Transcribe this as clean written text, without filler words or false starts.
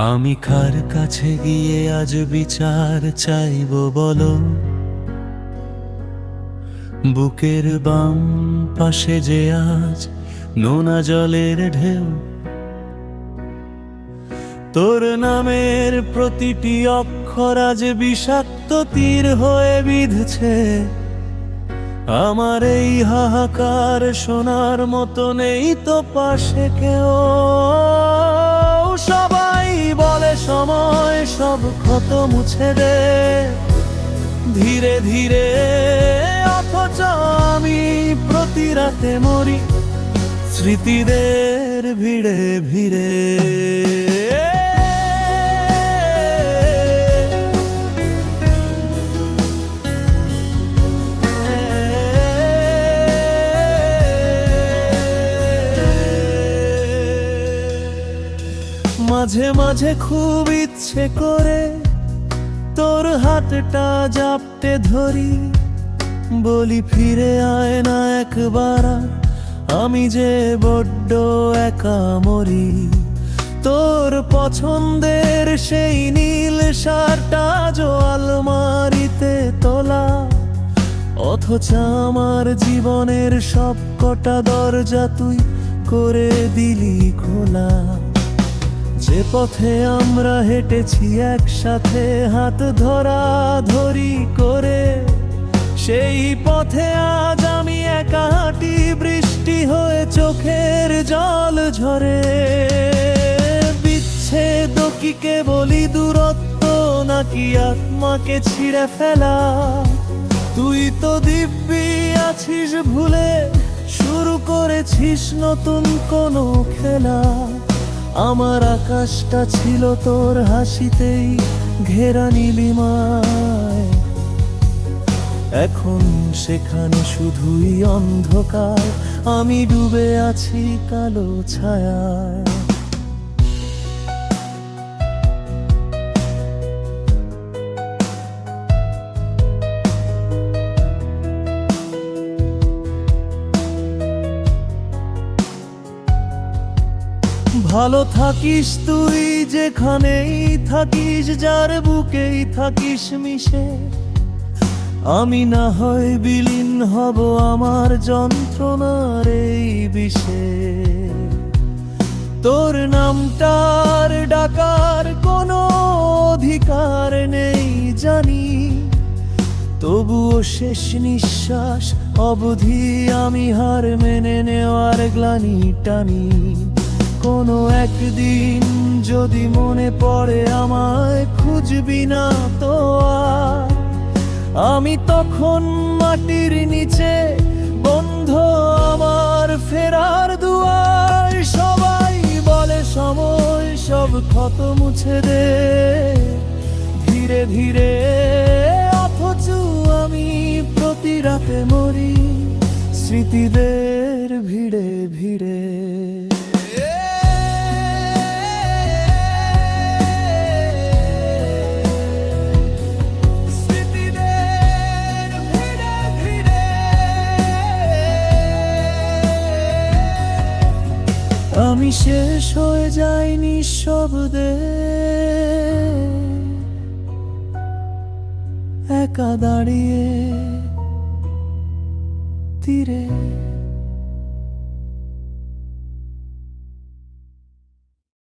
আমি কার কাছে গিয়ে আজ বিচার চাইব বলো? বুকের বাম পাশে যে আজ নোনা জলের ঢেউ, তোর নামের প্রতিটি অক্ষর আজ বিষাক্ত তীর হয়ে বিঁধছে। আমার এই হাহাকার শোনার মতো নেই তো পাশে কেউ। সবাই বলে সময় সব ক্ষত মুছে দে ধীরে ধীরে, অথচ আমি প্রতি রাতে মরি স্মৃতিদের ভিড়ে ভিড়ে। মাঝে মাঝে খুব ইচ্ছে করে তোর হাতটা জাপটে ধরি, বলি ফিরে আয় না একবার, আমি যে বড্ড একা মরি। তোর পছন্দের সেই নীল শার্টটা জো আলমারিতে তোলা, অথচ আমার জীবনের সব কটা দরজা তুই করে দিলি খোলা। যে পথে আমরা হেঁটেছি একসাথে হাত ধরা ধরি করে, সেই পথে আজ আমি একা হাঁটি, বৃষ্টি হয়ে চোখের জল ঝরে। বিচ্ছেদ কি কেবলই দূরত্ব, নাকি আত্মাকে ছিঁড়ে ফেলা? তুই তো দিব্যি আছিস ভুলে, শুরু করেছিস নতুন কোনো খেলা। আমার আকাশটা ছিল তোর হাসিতেই ঘেরা নীলিমায়, এখন সেখানে শুধুই অন্ধকার, আমি ডুবে আছি কালো ছায়ায়। ভালো থাকিস তুই যেখানেই থাকিস, যার বুকেই থাকিস মিশে, আমি না হয় বিলীন হব আমার যন্ত্রণার এই বিষে। তোর নামটার ডাকার কোনো অধিকার নেই জানি, তবুও শেষ নিঃশ্বাস অবধি আমি হার মেনে নেওয়ার গ্লানি টানি। কোনো একদিন যদি মনে পড়ে আমায় খুঁজবি না তো আর, আমি তখন মাটির নিচে বন্ধ আমার ফেরার দুয়ার। সবাই বলে সময় সব ক্ষত মুছে দে ধীরে ধীরে, অথচ আমি প্রতি রাতে মরি স্মৃতিদের ভিড়ে ভিড়ে। আমি শেষ হয়ে যাই নিঃশব্দে, একা দাঁড়িয়ে তীরে।